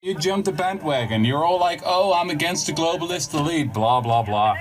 You jumped the bandwagon. You're all like, oh, I'm against the globalist elite, blah, blah, blah.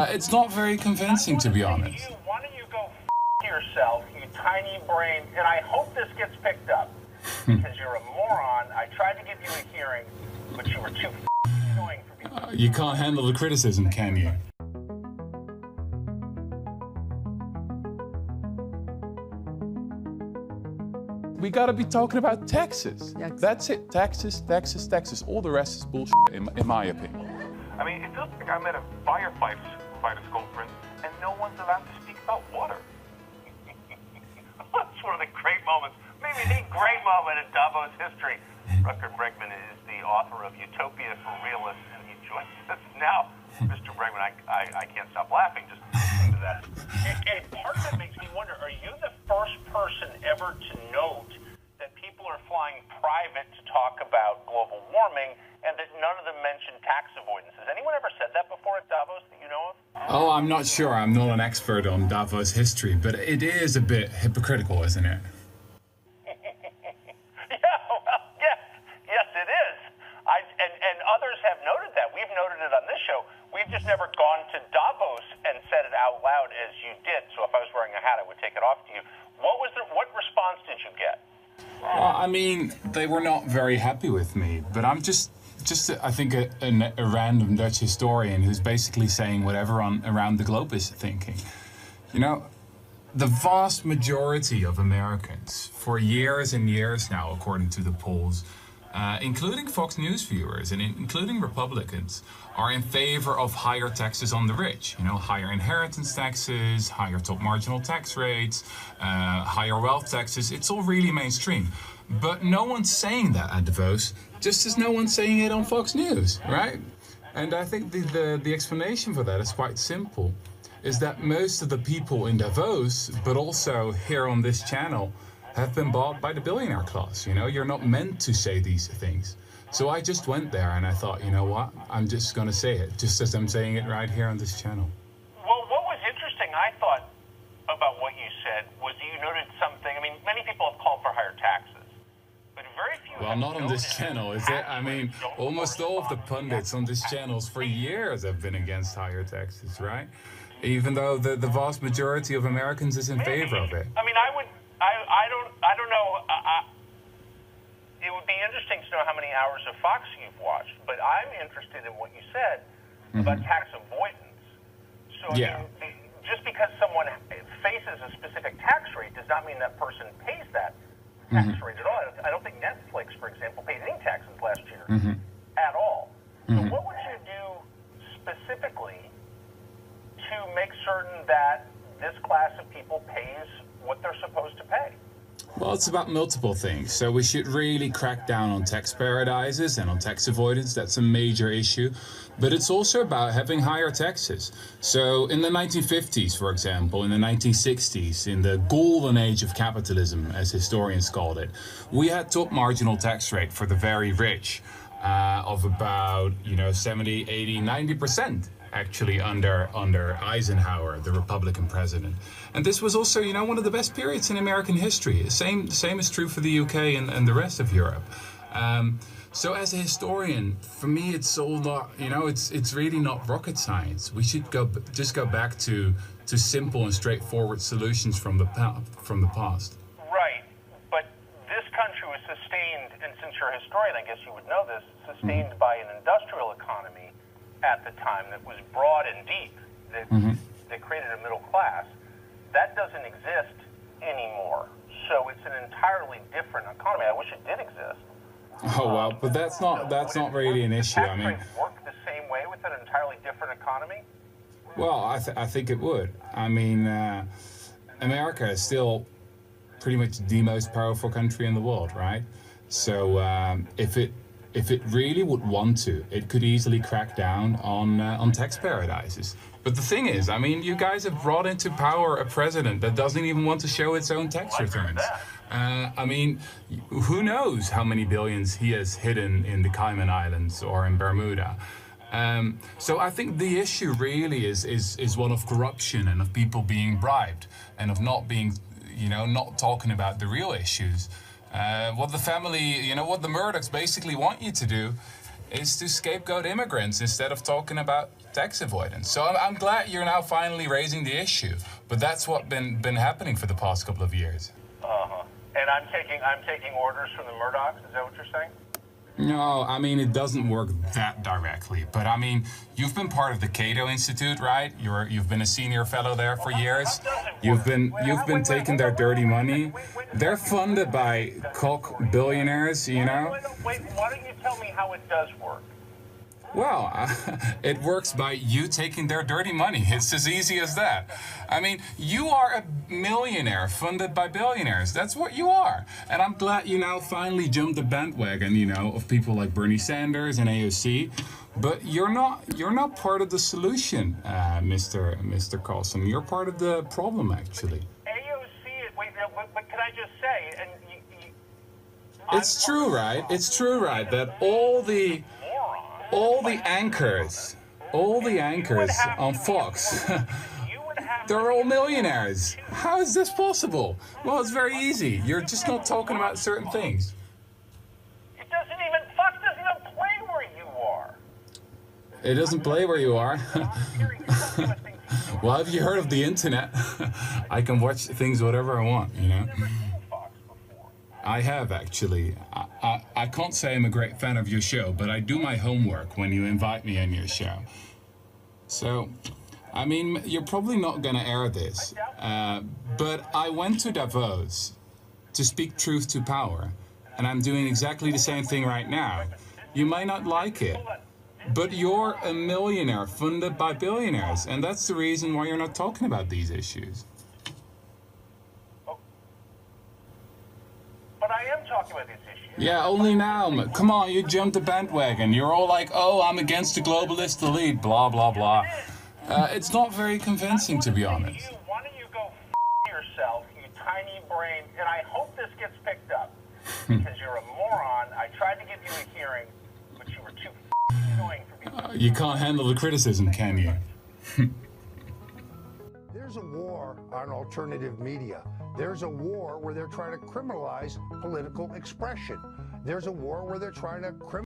It's not very convincing, to be honest. Why don't you go yourself, you tiny brain, and I hope this gets picked up, because you're a moron. I tried to give you a hearing, but you were too annoying for people. You can't handle the criticism, can you? We gotta be talking about taxes. That's it. Taxes, taxes, taxes. All the rest is bullshit, in my opinion. I mean, it feels like I'm at a firefighters conference and no one's allowed to speak about water. That's one of the great moments, maybe the great moment in Davos history. Rutger Bregman is the author of Utopia for Realists, and he joins us now. Mr. Bregman, I can't stop laughing just listening to that. And part of it makes me wonder, are you the first person ever to note that people are flying private to talk about global warming and that none of them mention tax avoidance? Has anyone ever said that before at Davos that you know of? Oh, I'm not sure. I'm not an expert on Davos history, but it is a bit hypocritical, isn't it? Yes, it is. And others have noted that. We've noted it on this show. We've just never gone to Davos and said it out loud as you did. So if I was wearing a hat, I would take it off to you. What response did you get? Well, I mean, they were not very happy with me, but I'm just I think a random Dutch historian who's basically saying whatever around the globe is thinking. You know, the vast majority of Americans, for years and years now, according to the polls, including Fox News viewers and including Republicans, are in favor of higher taxes on the rich. You know, higher inheritance taxes, higher top marginal tax rates, higher wealth taxes. It's all really mainstream. But no one's saying that at Davos, just as no one's saying it on Fox News, right? And I think the explanation for that is quite simple, is that most of the people in Davos, but also here on this channel, have been bought by the billionaire class. You know, you're not meant to say these things. So I just went there and I thought, you know what, I'm just going to say it, just as I'm saying it right here on this channel. Well, what was interesting, I thought, about what you said was you noted something. I mean, many people have called for higher taxes, but very few. Well, not on this channel, is it? I mean, almost all of the pundits on this channels for years have been against higher taxes, right? Even though the vast majority of Americans is in favor of it. I mean, I don't know. It would be interesting to know how many hours of Fox you've watched, but I'm interested in what you said about tax avoidance. So, I mean, just because someone faces a specific tax rate does not mean that person pays that tax rate at all. I don't think Netflix, for example, paid any taxes last year at all. So what would you do specifically to make certain that this class of people pays what they're supposed to pay? Well, it's about multiple things. So we should really crack down on tax paradises and on tax avoidance. That's a major issue. But it's also about having higher taxes. So in the 1950s, for example, in the 1960s, in the golden age of capitalism, as historians called it, we had top marginal tax rate for the very rich of about, 70, 80, 90%. Actually under Eisenhower, the Republican president. And this was also, one of the best periods in American history. The same is true for the UK and the rest of Europe. So as a historian, for me, it's all not, it's really not rocket science. We should just go back to simple and straightforward solutions from the past. Right, but this country was sustained, and since you're a historian, I guess you would know this, sustained by an industrial economy at the time that was broad and deep, that created a middle class. That doesn't exist anymore. So it's an entirely different economy. I wish it did exist. Oh well, but that's not really an issue. I mean, work the same way with an entirely different economy? Well, I think it would. I mean, America is still pretty much the most powerful country in the world, right? So if it really would want to, it could easily crack down on tax paradises. But the thing is, I mean, you guys have brought into power a president that doesn't even want to show its own tax returns. I mean, who knows how many billions he has hidden in the Cayman Islands or in Bermuda. So I think the issue really is one of corruption and of people being bribed and of not being, not talking about the real issues. What the family, what the Murdochs basically want you to do is to scapegoat immigrants instead of talking about tax avoidance. So I'm glad you're now finally raising the issue, but that's what been happening for the past couple of years. And I'm taking orders from the Murdochs. Is that what you're saying? No, I mean, it doesn't work that directly. But I mean, you've been part of the Cato Institute, right? You've been a senior fellow there for years. You've been taking their dirty money. They're funded by cock billionaires, Wait, why don't you tell me how it does work? Well, it works by you taking their dirty money. It's as easy as that. I mean, you are a millionaire funded by billionaires. That's what you are. And I'm glad you now finally jumped the bandwagon, of people like Bernie Sanders and AOC. But you're not part of the solution, Mr. Carlson. You're part of the problem, actually. AOC, wait, but can I just say, it's true, right? It's true, right? That all the anchors on Fox, they're all millionaires. How is this possible? Well, it's very easy. You're just not talking about certain things. Fox doesn't even play where you are. It doesn't play where you are? Well, have you heard of the internet? I can watch things whatever I want, I have, actually. I can't say I'm a great fan of your show, but I do my homework when you invite me on your show. So, I mean, you're probably not going to air this, but I went to Davos to speak truth to power, and I'm doing exactly the same thing right now. You might not like it, but you're a millionaire funded by billionaires, and that's the reason why you're not talking about these issues. But I am talking about this issue. Yeah, only now. Come on, you jumped the bandwagon. You're all like, oh, I'm against the globalist elite, blah, blah, blah. It's not very convincing, to be honest. Why don't you go yourself, you tiny brain, and I hope this gets picked up, because you're a moron. I tried to give you a hearing, but you were too annoying for me. You can't handle the criticism, can you? There's a war on alternative media. There's a war where they're trying to criminalize political expression. There's a war where they're trying to criminalize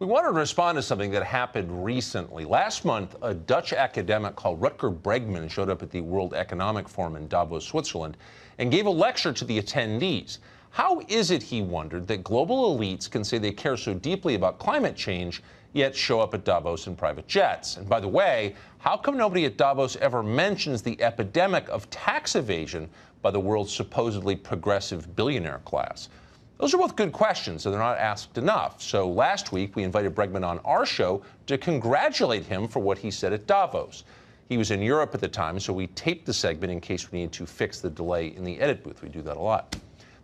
We wanted to respond to something that happened recently. Last month, a Dutch academic called Rutger Bregman showed up at the World Economic Forum in Davos, Switzerland, and gave a lecture to the attendees. How is it, he wondered, that global elites can say they care so deeply about climate change, yet show up at Davos in private jets? And by the way, how come nobody at Davos ever mentions the epidemic of tax evasion by the world's supposedly progressive billionaire class? Those are both good questions, and they're not asked enough. So last week, we invited Bregman on our show to congratulate him for what he said at Davos. He was in Europe at the time, so we taped the segment in case we need to fix the delay in the edit booth. We do that a lot.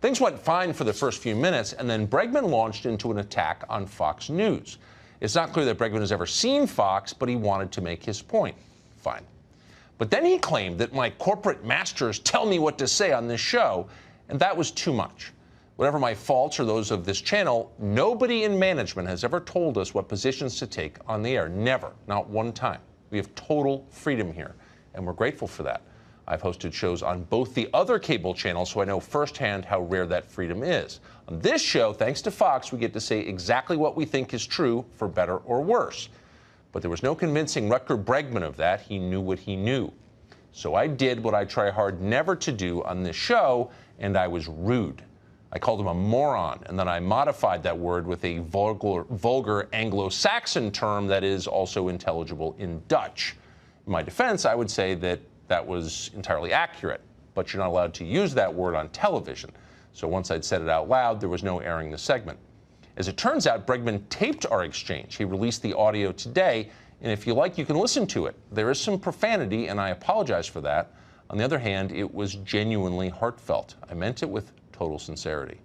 Things went fine for the first few minutes, and then Bregman launched into an attack on Fox News. It's not clear that Bregman has ever seen Fox, but he wanted to make his point. Fine. But then he claimed that my corporate masters tell me what to say on this show, and that was too much. Whatever my faults or those of this channel, nobody in management has ever told us what positions to take on the air. Never. Not one time. We have total freedom here, and we're grateful for that. I've hosted shows on both the other cable channels, so I know firsthand how rare that freedom is. On this show, thanks to Fox, we get to say exactly what we think is true, for better or worse. But there was no convincing Rutger Bregman of that. He knew what he knew. So I did what I try hard never to do on this show, and I was rude. I called him a moron, and then I modified that word with a vulgar Anglo-Saxon term that is also intelligible in Dutch. In my defense, I would say that that was entirely accurate, but you're not allowed to use that word on television. So once I'd said it out loud, there was no airing the segment. As it turns out, Bregman taped our exchange. He released the audio today, and if you like, you can listen to it. There is some profanity, and I apologize for that. On the other hand, it was genuinely heartfelt. I meant it with total sincerity.